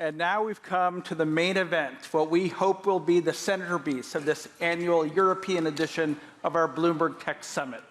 And now we've come to the main event, what we hope will be the centerpiece of this annual European edition of our Bloomberg Tech Summit.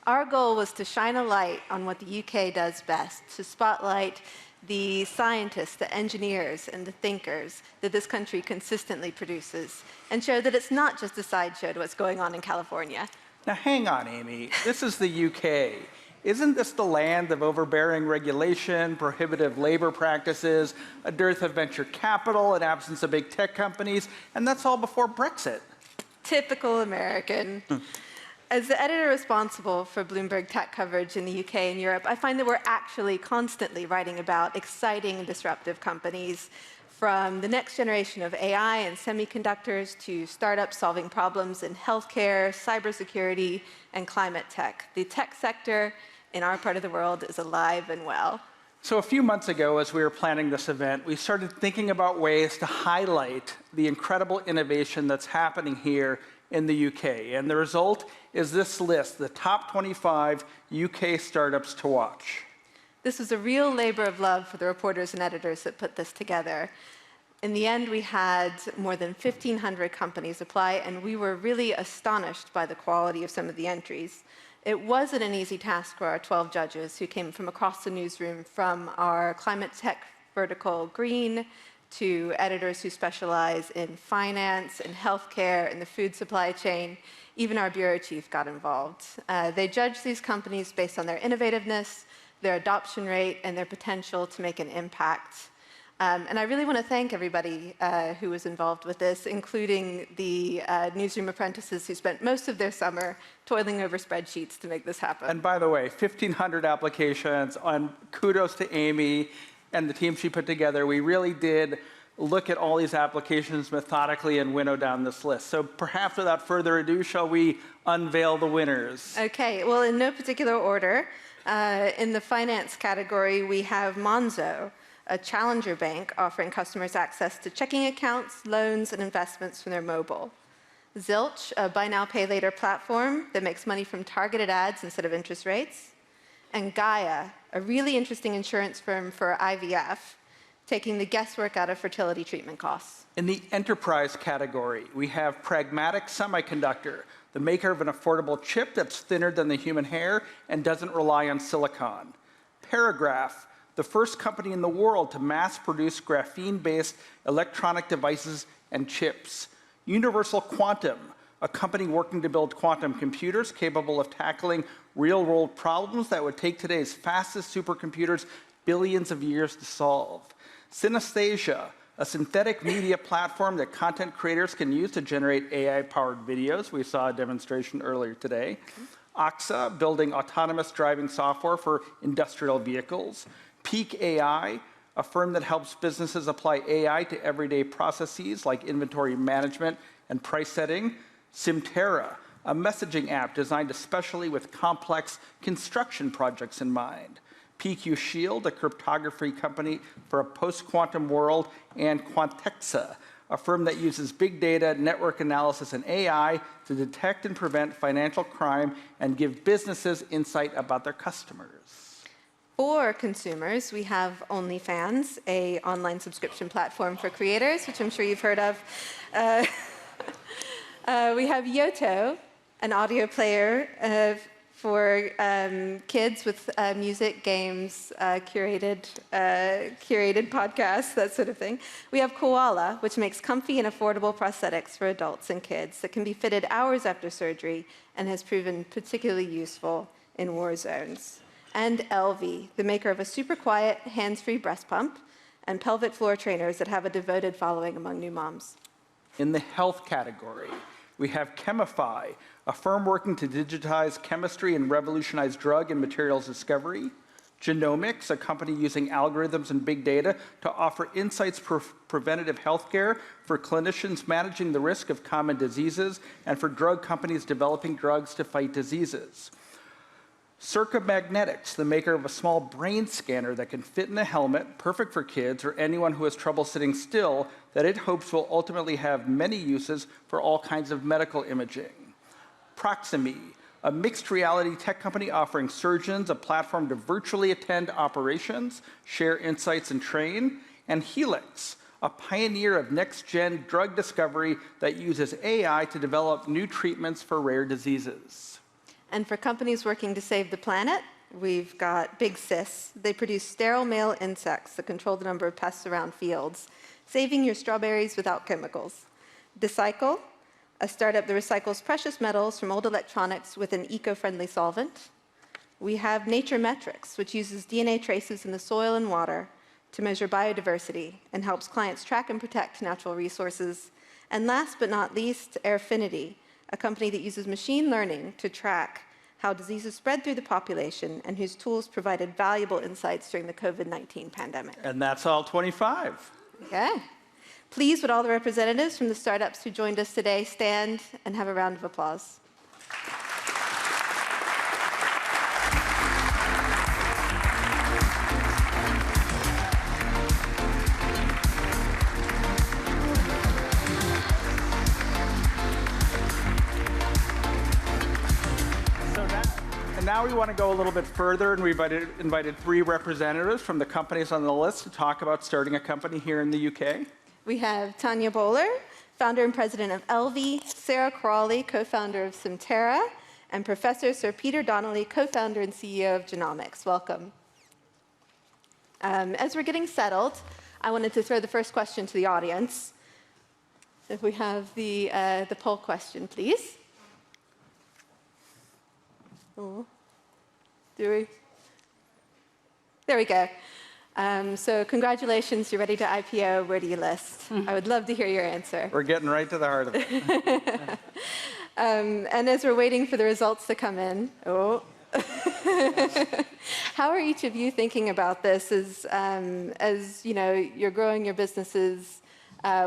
Our goal was to shine a light on what the UK does best, to spotlight the scientists, the engineers, and the thinkers that this country consistently produces, and show that it's not just a sideshow to what's going on in California. Now hang on, Amy. This is the UK. Isn't this the land of overbearing regulation, prohibitive labor practices, a dearth of venture capital, an absence of big tech companies, and that's all before Brexit? Typical American. As the editor responsible for Bloomberg tech coverage in the UK and Europe, I find that we're actually constantly writing about exciting and disruptive companies, from the next generation of AI and semiconductors to startups solving problems in healthcare, cybersecurity, and climate tech. The tech sector in our part of the world is alive and well. So a few months ago, as we were planning this event, we started thinking about ways to highlight the incredible innovation that's happening here in the UK. And the result is this list, the top 25 UK startups to watch. This was a real labor of love for the reporters and editors that put this together. In the end, we had more than 1,500 companies apply, and we were really astonished by the quality of some of the entries. It wasn't an easy task for our 12 judges who came from across the newsroom, from our climate tech vertical Green to editors who specialize in finance and healthcare and the food supply chain. Even our bureau chief got involved. They judged these companies based on their innovativeness, their adoption rate, and their potential to make an impact. And I really want to thank everybody who was involved with this, including the newsroom apprentices who spent most of their summer toiling over spreadsheets to make this happen. And by the way, 1,500 applications, on kudos to Amy and the team she put together. We really did look at all these applications methodically and winnow down this list. So perhaps without further ado, shall we unveil the winners? Okay, well, in no particular order. In the finance category, we have Monzo, a challenger bank offering customers access to checking accounts, loans, and investments from their mobile. Zilch, a buy now, pay later platform that makes money from targeted ads instead of interest rates. And Gaia, a really interesting insurance firm for IVF, taking the guesswork out of fertility treatment costs. In the enterprise category, we have Pragmatic Semiconductor, the maker of an affordable chip that's thinner than the human hair and doesn't rely on silicon. Paragraph, the first company in the world to mass-produce graphene-based electronic devices and chips. Universal Quantum, a company working to build quantum computers capable of tackling real-world problems that would take today's fastest supercomputers billions of years to solve. Synesthesia, a synthetic media platform that content creators can use to generate AI-powered videos. We saw a demonstration earlier today. Oxa, building autonomous driving software for industrial vehicles. Peak AI, a firm that helps businesses apply AI to everyday processes like inventory management and price setting. Simterra, a messaging app designed especially with complex construction projects in mind. PQ Shield, a cryptography company for a post-quantum world. And Quantexa, a firm that uses big data, network analysis, and AI to detect and prevent financial crime and give businesses insight about their customers. For consumers, we have OnlyFans, an online subscription platform for creators, which I'm sure you've heard of. We have Yoto, an audio player for kids with music, games, curated podcasts, that sort of thing. We have Koala, which makes comfy and affordable prosthetics for adults and kids that can be fitted hours after surgery and has proven particularly useful in war zones. And Elvie, the maker of a super quiet, hands-free breast pump and pelvic floor trainers that have a devoted following among new moms. In the health category, we have Chemify, a firm working to digitize chemistry and revolutionize drug and materials discovery. Genomics, a company using algorithms and big data to offer insights for preventative healthcare for clinicians managing the risk of common diseases and for drug companies developing drugs to fight diseases. Circa Magnetics, the maker of a small brain scanner that can fit in a helmet, perfect for kids or anyone who has trouble sitting still, that it hopes will ultimately have many uses for all kinds of medical imaging. Proximie, a mixed reality tech company offering surgeons a platform to virtually attend operations, share insights, and train. And Helix, a pioneer of next-gen drug discovery that uses AI to develop new treatments for rare diseases. And for companies working to save the planet, we've got Big Sis. They produce sterile male insects that control the number of pests around fields, saving your strawberries without chemicals. Decycle, a startup that recycles precious metals from old electronics with an eco-friendly solvent. We have Nature Metrics, which uses DNA traces in the soil and water to measure biodiversity and helps clients track and protect natural resources. And last but not least, Airfinity, a company that uses machine learning to track how diseases spread through the population and whose tools provided valuable insights during the COVID-19 pandemic. And that's all 25. Okay. Please, would all the representatives from the startups who joined us today stand and have a round of applause. Now we want to go a little bit further, and we invited 3 representatives from the companies on the list to talk about starting a company here in the UK. We have Tanya Bowler, founder and president of LV, Sarah Crawley, co-founder of Simterra, and Professor Sir Peter Donnelly, co-founder and CEO of Genomics. Welcome. As we're getting settled, I wanted to throw the first question to the audience. If we have the poll question, please. Oh. Do we? There we go. So congratulations, you're ready to IPO. Where do you list? I would love to hear your answer. We're getting right to the heart of it. And as we're waiting for the results to come in, how are each of you thinking about this as you know, you're growing your businesses?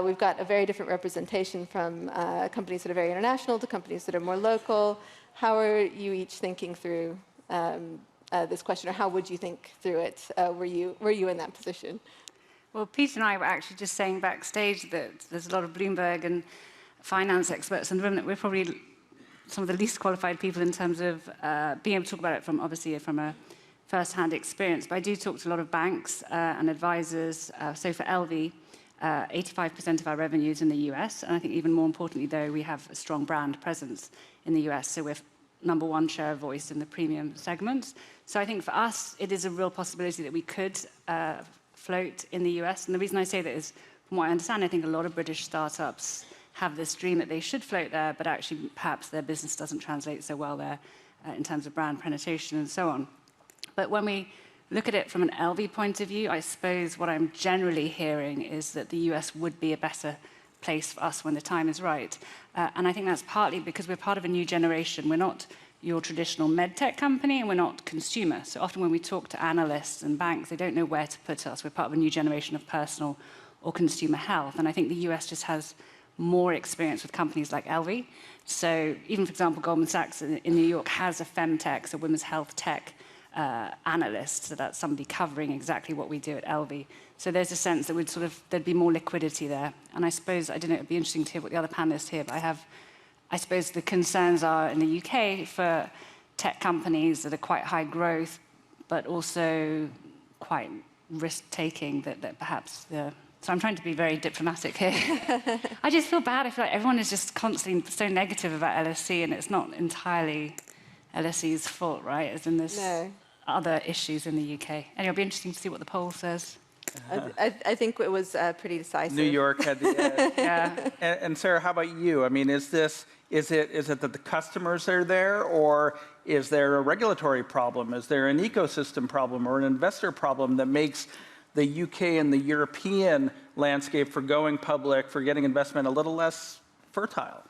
We've got a very different representation from companies that are very international to companies that are more local. How are you each thinking through this question, or how would you think through it? Were you in that position? Well, Pete and I were actually just saying backstage that there's a lot of Bloomberg and finance experts in the room that we're probably some of the least qualified people in terms of being able to talk about it from a first-hand experience. But I do talk to a lot of banks and advisors. So for LV, 85% of our revenue is in the US, and I think even more importantly, though, we have a strong brand presence in the US. So we're number 1 share of voice in the premium segments. So I think for us, it is a real possibility that we could float in the US. And the reason I say that is, from what I understand, I think a lot of British startups have this dream that they should float there, but actually perhaps their business doesn't translate so well there in terms of brand penetration and so on. But when we look at it from an LV point of view, I suppose what I'm generally hearing is that the US would be a better place for us when the time is right. And I think that's partly because we're part of a new generation. We're not your traditional medtech company, and we're not consumer. So often when we talk to analysts and banks, they don't know where to put us. We're part of a new generation of personal or consumer health. And I think the US just has more experience with companies like LV. So even, for example, Goldman Sachs in New York has a femtech, so women's health tech analyst. So that's somebody covering exactly what we do at LV. So there's a sense that there'd be more liquidity there. And I suppose, I don't know, it'd be interesting to hear what the other panelists hear, but I suppose the concerns are in the UK for tech companies that are quite high growth, but also quite risk-taking that perhaps so I'm trying to be very diplomatic here. I just feel bad. I feel like everyone is just constantly so negative about LSE, and it's not entirely LSE's fault, right? As in there's other issues in the UK. Anyway, it'll be interesting to see what the poll says. I think it was pretty decisive. New York had the edge. Yeah. And Sarah, how about you? I mean, is it that the customers are there, or is there a regulatory problem? Is there an ecosystem problem or an investor problem that makes the UK and the European landscape for going public, for getting investment a little less fertile?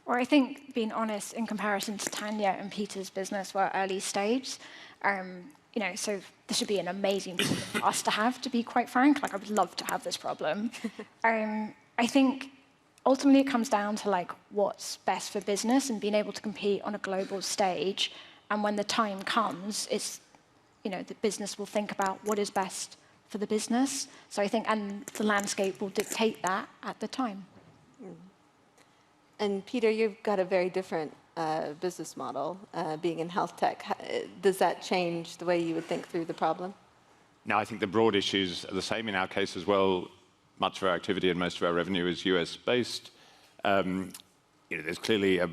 Or I think, being honest, in comparison to Tanya and Peter's business, we're early stage. So this would be an amazing problem for us to have, to be quite frank. Like, I would love to have this problem. I think ultimately it comes down to what's best for business and being able to compete on a global stage. And when the time comes, it's, the business will think about what is best for the business. So I think, and the landscape will dictate that at the time. And Peter, you've got a very different business model, being in health tech. Does that change the way you would think through the problem? No, I think the broad issues are the same in our case as well. much of our activity and most of our revenue is US-based. There's clearly a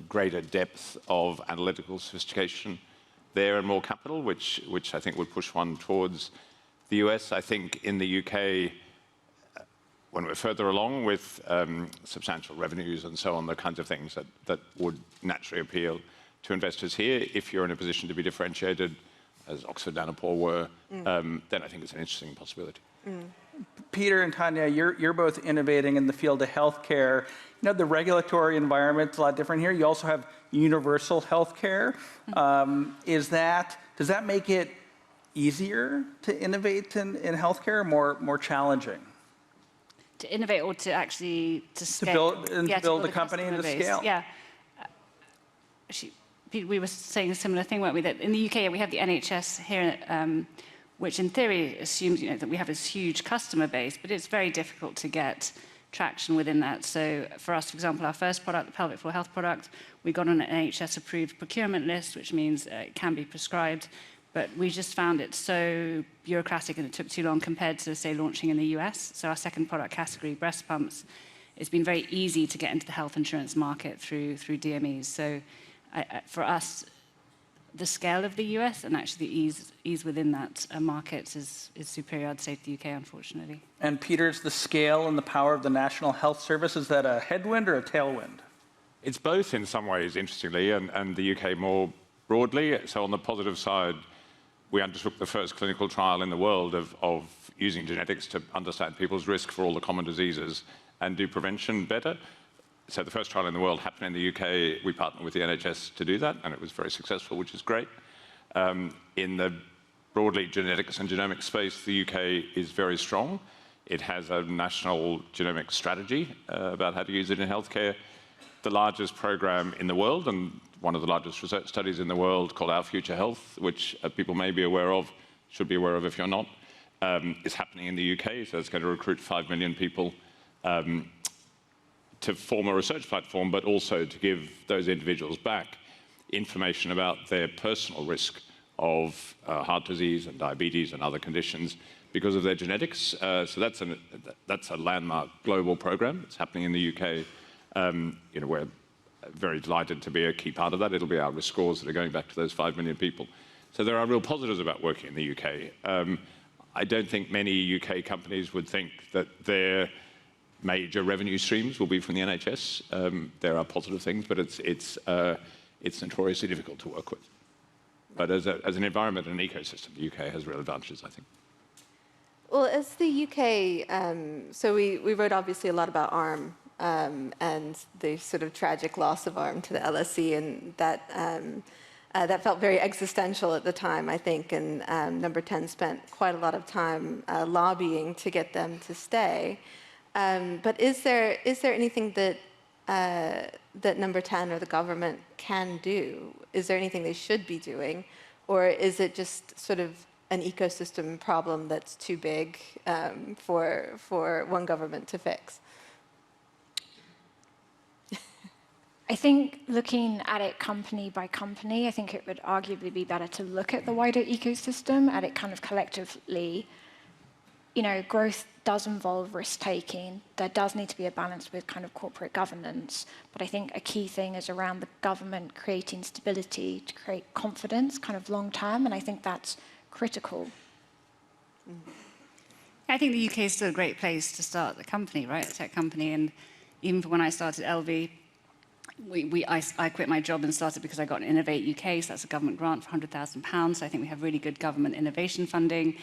greater depth of analytical sophistication there and more capital, which I think would push one towards the US. I think in the UK, when we're further along with substantial revenues and so on, the kinds of things that would naturally appeal to investors here, if you're in a position to be differentiated, as Oxford Nanopore were, then I think it's an interesting possibility. Peter and Tanya, you're both innovating in the field of healthcare. The regulatory environment's a lot different here. You also have universal healthcare. Does that make it easier to innovate in healthcare, or more challenging? To innovate or to actually scale? To build a company and to scale. Yeah. We were saying a similar thing, weren't we? That in the UK we have the NHS here, which in theory assumes that we have this huge customer base, but it's very difficult to get traction within that. So for us, for example, our first product, the pelvic floor health product, we got on an NHS-approved procurement list, which means it can be prescribed. But we just found it so bureaucratic and it took too long compared to, say, launching in the US. So our second product category, breast pumps, it's been very easy to get into the health insurance market through DMEs. So for us, the scale of the US and actually the ease within that market is superior, I'd say, to the UK, unfortunately. And Peter's the scale and the power of the National Health Service, is that a headwind or a tailwind? It's both in some ways, interestingly, and the UK more broadly. So on the positive side, we undertook the first clinical trial in the world of using genetics to understand people's risk for all the common diseases and do prevention better. So the first trial in the world happened in the UK. We partnered with the NHS to do that, and it was very successful, which is great. In the broadly genetics and genomics space, the UK is very strong. It has a national genomic strategy about how to use it in healthcare. The largest program in the world, and one of the largest research studies in the world, called Our Future Health, which people may be aware of, should be aware of if you're not, is happening in the UK. So it's going to recruit 5 million people to form a research platform, but also to give those individuals back information about their personal risk of heart disease and diabetes and other conditions because of their genetics. So that's a landmark global program. It's happening in the UK. We're very delighted to be a key part of that. It'll be our risk scores that are going back to those 5 million people. So there are real positives about working in the UK. I don't think many UK companies would think that their major revenue streams will be from the NHS. There are positive things, but it's notoriously difficult to work with. But as an environment and an ecosystem, the UK has real advantages, I think. Well, as the UK, so we wrote obviously a lot about ARM and the sort of tragic loss of ARM to the LSE, and that felt very existential at the time, I think, and Number 10 spent quite a lot of time lobbying to get them to stay. But is there anything that Number 10 or the government can do? Is there anything they should be doing? Or is it just sort of an ecosystem problem that's too big for one government to fix? I think looking at it company by company, I think it would arguably be better to look at the wider ecosystem, at it kind of collectively. Growth does involve risk-taking. There does need to be a balance with kind of corporate governance. But I think a key thing is around the government creating stability to create confidence kind of long-term, and I think that's critical. I think the UK is still a great place to start a company, right? A tech company. And even when I started LV, I quit my job and started because I got an Innovate UK, so that's a government grant for £100,000. So I think we have really good government innovation funding.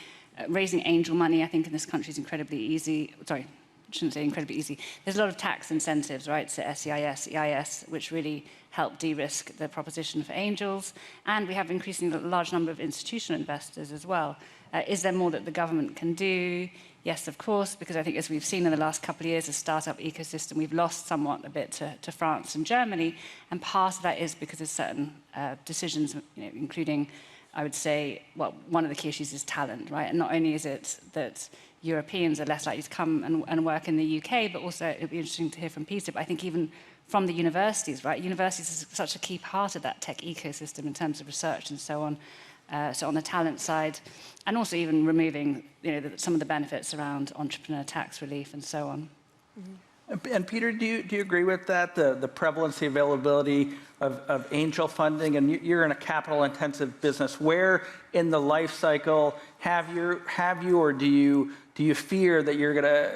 Raising angel money, I think, in this country is incredibly easy. Sorry, I shouldn't say incredibly easy. There's a lot of tax incentives, right, so SEIS, EIS, which really help de-risk the proposition for angels. And we have increasingly a large number of institutional investors as well. Is there more that the government can do? Yes, of course, because I think as we've seen in the last couple of years, the startup ecosystem, we've lost somewhat a bit to France and Germany. And part of that is because of certain decisions, including, I would say, well, one of the key issues is talent, right? And not only is it that Europeans are less likely to come and work in the UK, but also it'd be interesting to hear from Peter, but I think even from the universities, right? Universities is such a key part of that tech ecosystem in terms of research and so on. So on the talent side, and also even removing some of the benefits around entrepreneur tax relief and so on. And Peter, do you agree with that? The prevalence, the availability of angel funding, and you're in a capital-intensive business. Where in the life cycle have you, or do you fear that you're going to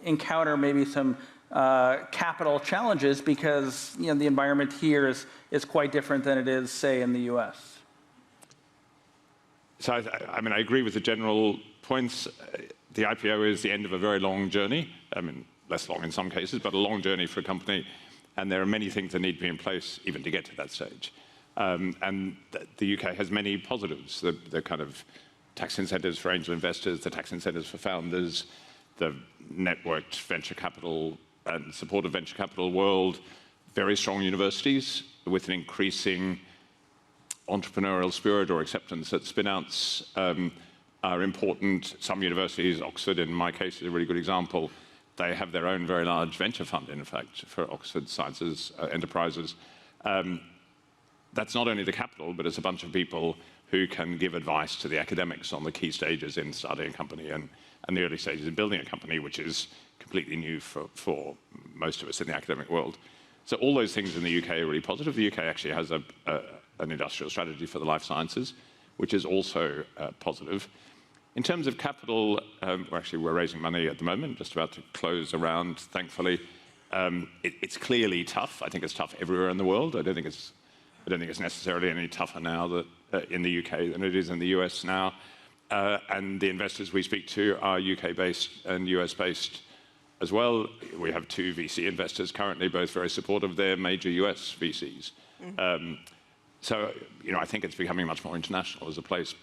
encounter maybe some capital challenges because the environment here is quite different than it is, say, in the U.S.? So I mean, I agree with the general points. The IPO is the end of a very long journey. I mean, less long in some cases, but a long journey for a company. And there are many things that need to be in place even to get to that stage. And the UK has many positives, the kind of tax incentives for angel investors, the tax incentives for founders, the networked venture capital and supportive venture capital world, very strong universities with an increasing entrepreneurial spirit or acceptance that spin-outs are important. Some universities, Oxford in my case is a really good example, they have their own very large venture fund, in fact, for Oxford Sciences Enterprises. That's not only the capital, but it's a bunch of people who can give advice to the academics on the key stages in starting a company and the early stages in building a company, which is completely new for most of us in the academic world. So all those things in the UK are really positive. The UK actually has an industrial strategy for the life sciences, which is also positive. In terms of capital, we're raising money at the moment, just about to close a round, thankfully. It's clearly tough. I think it's tough everywhere in the world. I don't think it's necessarily any tougher now in the UK than it is in the US now. And the investors we speak to are UK-based and US-based as well. We have 2 VC investors currently, both very supportive. They're major US VCs. So, I think it's becoming much more international as a place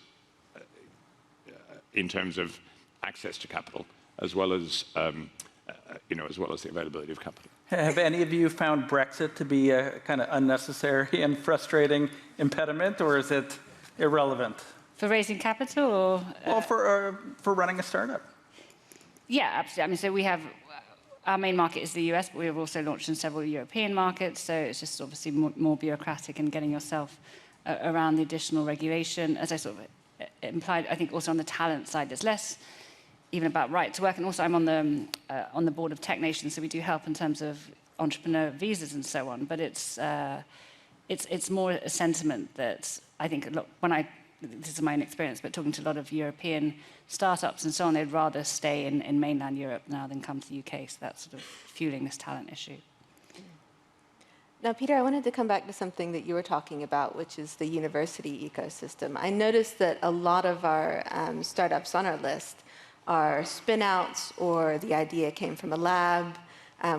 in terms of access to capital, as well as the availability of capital. Have any of you found Brexit to be a kind of unnecessary and frustrating impediment, or is it irrelevant? For raising capital, or well, for running a startup. Yeah, absolutely. I mean, so we have our main market is the US, but we have also launched in several European markets. So it's just obviously more bureaucratic in getting yourself around the additional regulation. As I sort of implied, I think also on the talent side, there's less even about right to work. And also I'm on the board of Tech Nation, so we do help in terms of entrepreneur visas and so on. But it's more a sentiment that I think this is my own experience, but talking to a lot of European startups and so on, they'd rather stay in mainland Europe now than come to the UK. So that's sort of fueling this talent issue. Now, Peter, I wanted to come back to something that you were talking about, which is the university ecosystem. I noticed that a lot of our startups on our list are spin-outs, or the idea came from a lab.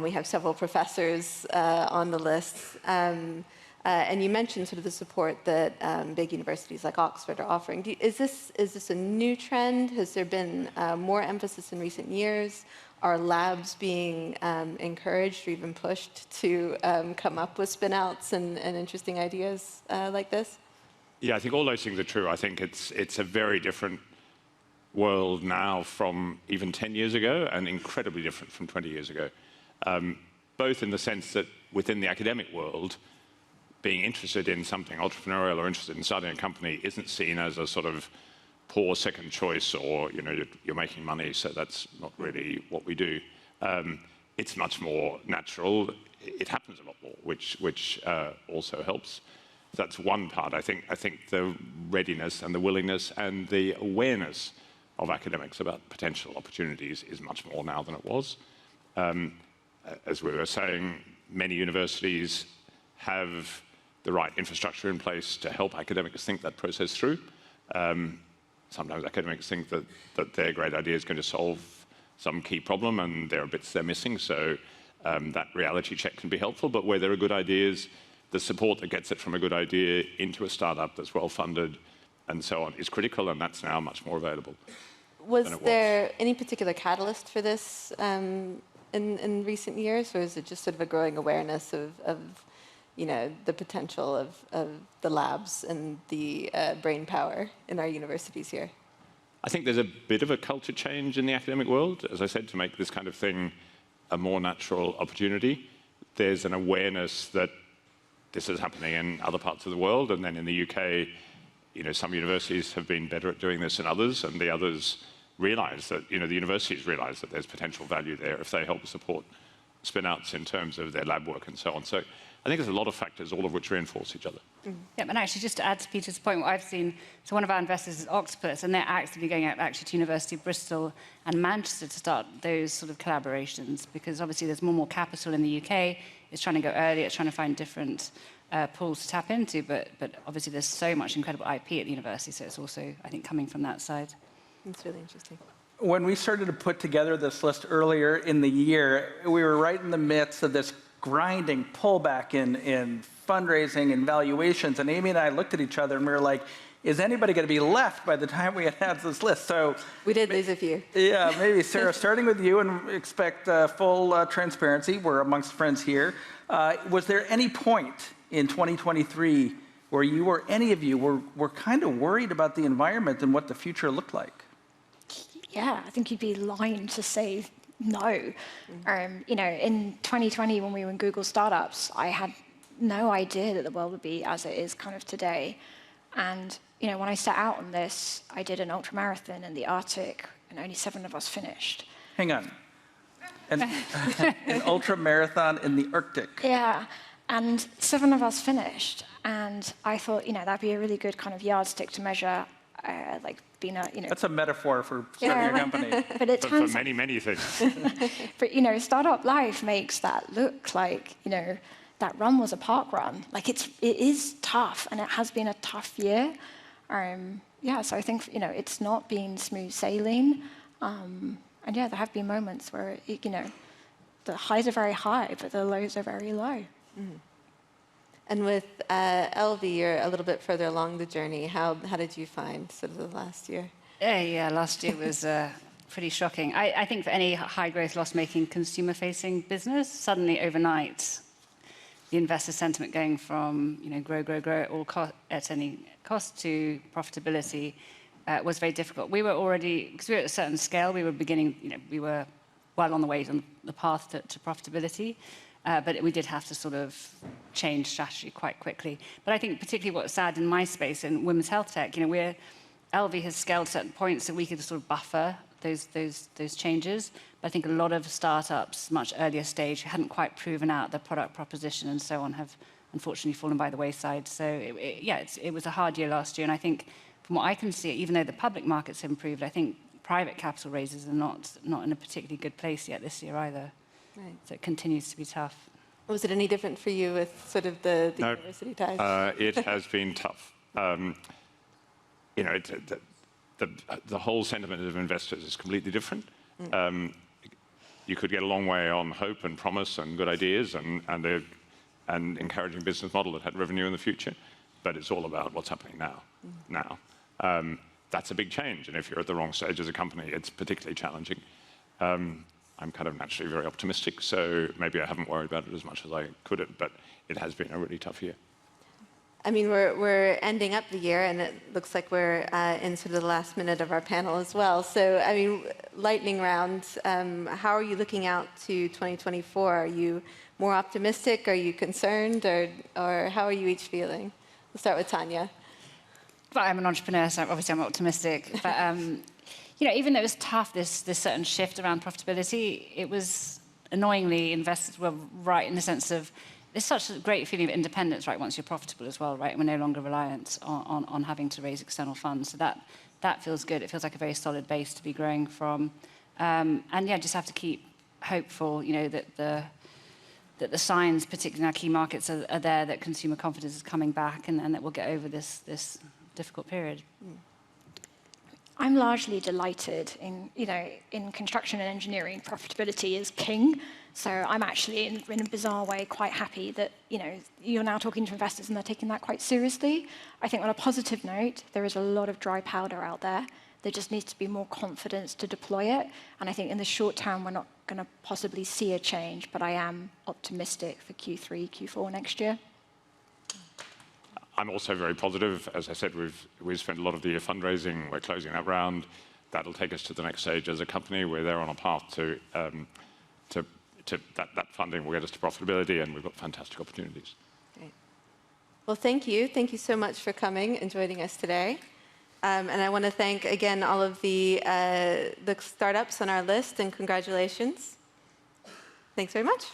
We have several professors on the list. And you mentioned sort of the support that big universities like Oxford are offering. Is this a new trend? Has there been more emphasis in recent years? Are labs being encouraged or even pushed to come up with spin-outs and interesting ideas like this? Yeah, I think all those things are true. I think it's a very different world now from even 10 years ago, and incredibly different from 20 years ago. Both in the sense that within the academic world, being interested in something entrepreneurial or interested in starting a company isn't seen as a sort of poor second choice, or you're making money, so that's not really what we do. It's much more natural. It happens a lot more, which also helps. That's one part. I think the readiness and the willingness and the awareness of academics about potential opportunities is much more now than it was. As we were saying, many universities have the right infrastructure in place to help academics think that process through. Sometimes academics think that their great idea is going to solve some key problem, and there are bits they're missing, so that reality check can be helpful. But where there are good ideas, the support that gets it from a good idea into a startup that's well-funded and so on is critical, and that's now much more available. Was there any particular catalyst for this in recent years, or is it just sort of a growing awareness of the potential of the labs and the brain power in our universities here? I think there's a bit of a culture change in the academic world, as I said, to make this kind of thing a more natural opportunity. There's an awareness that this is happening in other parts of the world, and then in the UK, some universities have been better at doing this than others, and the others realize that, the universities realize that there's potential value there if they help support spin-outs in terms of their lab work and so on. So I think there's a lot of factors, all of which reinforce each other. Yeah, and actually, just to add to Peter's point, what I've seen, so one of our investors is Octopus, and they're actively going out actually to University of Bristol and Manchester to start those sort of collaborations, because obviously there's more and more capital in the UK. It's trying to go early, it's trying to find different pools to tap into, but obviously there's so much incredible IP at the university, so it's also, I think, coming from that side. It's really interesting. When we started to put together this list earlier in the year, we were right in the midst of this grinding pullback in fundraising and valuations. And Amy and I looked at each other and we were like, is anybody going to be left by the time we announce this list? So we did lose a few. Yeah, maybe Sarah, starting with you, and expect full transparency. We're amongst friends here. Was there any point in 2023 where you or any of you were kind of worried about the environment and what the future looked like? Yeah, I think you'd be lying to say no. In 2020, when we were in Google Startups, I had no idea that the world would be as it is kind of today. And when I set out on this, I did an ultramarathon in the Arctic, and only 7 of us finished. Hang on. An ultramarathon in the Arctic. Yeah, and 7 of us finished. And I thought, that'd be a really good kind of yardstick to measure, being a, That's a metaphor for starting a company. But it turns for many, many things. But, startup life makes that look like, that run was a park run. Like, it is tough, and it has been a tough year. So I think, it's not been smooth sailing. And there have been moments where, the highs are very high, but the lows are very low. Mm. And with LV, you're a little bit further along the journey. How did you find sort of the last year? Yeah, last year was pretty shocking. I think for any high-growth, loss-making, consumer-facing business, suddenly overnight, the investor sentiment going from grow at all at any cost to profitability was very difficult. We were already, because we were at a certain scale, we were beginning, we were well on the way on the path to profitability. But we did have to sort of change strategy quite quickly. But I think particularly what's sad in my space, in women's health tech, LV has scaled certain points so we could sort of buffer those changes. But I think a lot of startups, much earlier stage, who hadn't quite proven out their product proposition and so on, have unfortunately fallen by the wayside. So it was a hard year last year. And I think from what I can see, even though the public markets have improved, I think private capital raises are not in a particularly good place yet this year either. Right. So it continues to be tough. Was it any different for you with sort of the No, university ties? It has been tough. The whole sentiment of investors is completely different. You could get a long way on hope and promise and good ideas and an encouraging business model that had revenue in the future, but it's all about what's happening now. That's a big change, and if you're at the wrong stage as a company, it's particularly challenging. I'm kind of naturally very optimistic, so maybe I haven't worried about it as much as I could have, but it has been a really tough year. I mean, we're ending up the year, and it looks like we're in sort of the last minute of our panel as well. So, I mean, lightning round, how are you looking out to 2024? Are you more optimistic? Are you concerned? Or how are you each feeling? We'll start with Tanya. Well, I'm an entrepreneur, so obviously I'm optimistic. But even though it was tough, this certain shift around profitability, it was annoyingly, investors were right in the sense of there's such a great feeling of independence, right, once you're profitable as well, right? We're no longer reliant on having to raise external funds. So that feels good. It feels like a very solid base to be growing from. Just have to keep hopeful, that the signs, particularly in our key markets, are there, that consumer confidence is coming back and that we'll get over this difficult period. I'm largely delighted in construction and engineering, profitability is king. So I'm actually, in a bizarre way, quite happy that, you're now talking to investors and they're taking that quite seriously. I think on a positive note, there is a lot of dry powder out there. There just needs to be more confidence to deploy it. And I think in the short term, we're not going to possibly see a change, but I am optimistic for Q3, Q4 next year. I'm also very positive. As I said, we've spent a lot of the year fundraising. We're closing that round. That'll take us to the next stage as a company. We're there on a path to that funding will get us to profitability, and we've got fantastic opportunities. Great. Well, thank you. Thank you so much for coming and joining us today. And I want to thank, again, all of the startups on our list, and congratulations. Thanks very much.